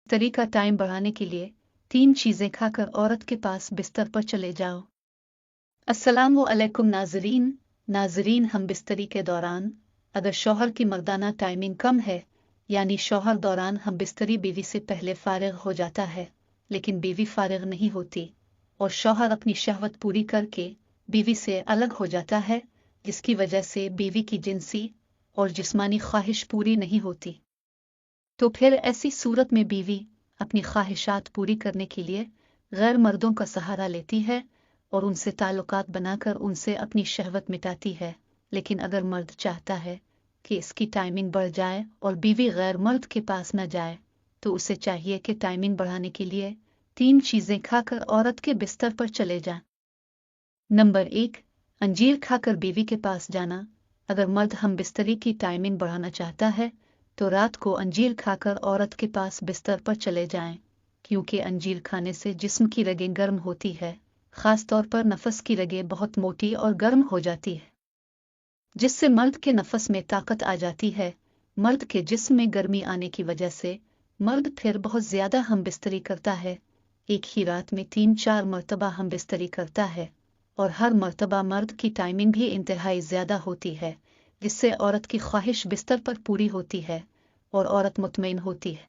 बिस्तरी का टाइम बढ़ाने के लिए 3 चीजें खाकर औरत के पास बिस्तर पर चले जाओ। अस्सलामु अलैकुम नाजरीन, हम बिस्तरी के दौरान अगर शौहर की मर्दाना टाइमिंग कम है, यानी शौहर दौरान हम बिस्तरी बीवी से पहले फारिग हो जाता है, लेकिन बीवी फारिग नहीं होती और शौहर अपनी शहवत पूरी करके बीवी से अलग हो जाता है, जिसकी वजह से बीवी की जिनसी और जिस्मानी ख्वाहिश पूरी नहीं होती। तो फिर ऐसी सूरत में बीवी अपनी ख्वाहिशात पूरी करने के लिए गैर मर्दों का सहारा लेती है और उनसे ताल्लुकात बनाकर उनसे अपनी शहवत मिटाती है। लेकिन अगर मर्द चाहता है कि इसकी टाइमिंग बढ़ जाए और बीवी गैर मर्द के पास न जाए, तो उसे चाहिए कि टाइमिंग बढ़ाने के लिए 3 चीजें खाकर औरत के बिस्तर पर चले जाएं। नंबर 1, अंजीर खाकर बीवी के पास जाना। अगर मर्द हम बिस्तरी की टाइमिंग बढ़ाना चाहता है तो रात को अंजीर खाकर औरत के पास बिस्तर पर चले जाएं, क्योंकि अंजीर खाने से जिस्म की रगें गर्म होती है, खास तौर पर नफस की रगें बहुत मोटी और गर्म हो जाती है, जिससे मर्द के नफस में ताकत आ जाती है। मर्द के जिस्म में गर्मी आने की वजह से मर्द फिर बहुत ज्यादा हम बिस्तरी करता है। एक ही रात में 3-4 मरतबा हम बिस्तरी करता है और हर मरतबा मर्द की टाइमिंग भी इंतहाई ज्यादा होती है, जिससे औरत की ख्वाहिश बिस्तर पर पूरी होती है और औरत मुतमईन होती है।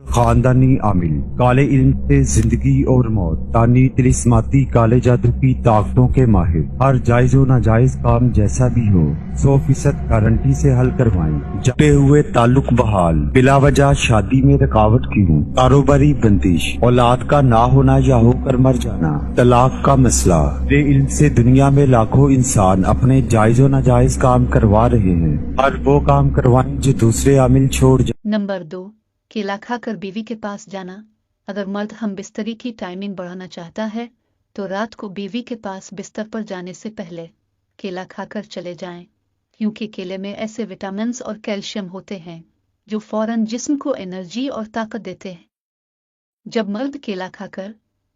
खानदानी आमिल काले इल्म से जिंदगी और मौत, तानी तिलिस्माती काले जादू की ताकतों के माहिर, हर जायज व नाजायज काम जैसा भी हो 100% गारंटी से हल करवाएं। जपे हुए ताल्लुक बहाल, बिला वजह शादी में रुकावट क्यों, कारोबारी बंदिश, औलाद का ना होना या होकर मर जाना, तलाक का मसला। इल्म से दुनिया में लाखों इंसान अपने जायज व नाजायज काम करवा रहे हैं, हर वो काम करवाएं जो दूसरे आमिल छोड़ नंबर 2, केला खाकर बीवी के पास जाना। अगर मर्द हम बिस्तरी की टाइमिंग बढ़ाना चाहता है तो रात को बीवी के पास बिस्तर पर जाने से पहले केला खाकर चले जाएं, क्योंकि केले में ऐसे विटामिन्स और कैल्शियम होते हैं जो फौरन जिस्म को एनर्जी और ताकत देते हैं। जब मर्द केला खाकर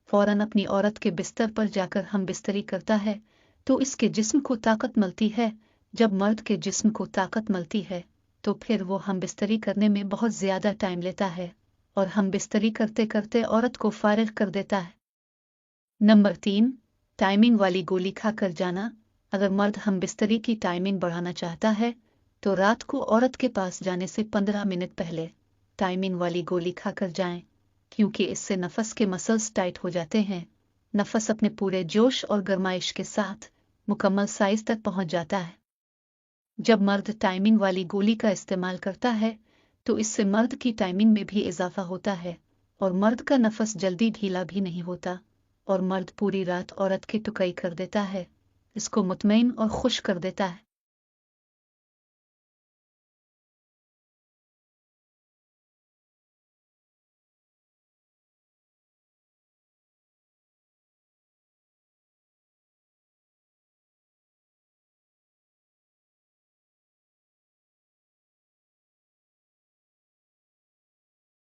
फौरन अपनी औरत के बिस्तर पर जाकर हम बिस्तरी करता है तो इसके जिस्म को ताकत मिलती है। जब मर्द के जिस्म को ताकत मिलती है तो फिर वो हम बिस्तरी करने में बहुत ज्यादा टाइम लेता है और हम बिस्तरी करते करते औरत को फारिग कर देता है। नंबर 3, टाइमिंग वाली गोली खाकर जाना। अगर मर्द हम बिस्तरी की टाइमिंग बढ़ाना चाहता है तो रात को औरत के पास जाने से 15 मिनट पहले टाइमिंग वाली गोली खाकर जाएं, क्योंकि इससे नफस के मसल्स टाइट हो जाते हैं। नफस अपने पूरे जोश और गरमाइश के साथ मुकम्मल साइज तक पहुंच जाता है। जब मर्द टाइमिंग वाली गोली का इस्तेमाल करता है तो इससे मर्द की टाइमिंग में भी इजाफा होता है और मर्द का नफस जल्दी ढीला भी नहीं होता और मर्द पूरी रात औरत की टुकई कर देता है, इसको मुतमईन और खुश कर देता है।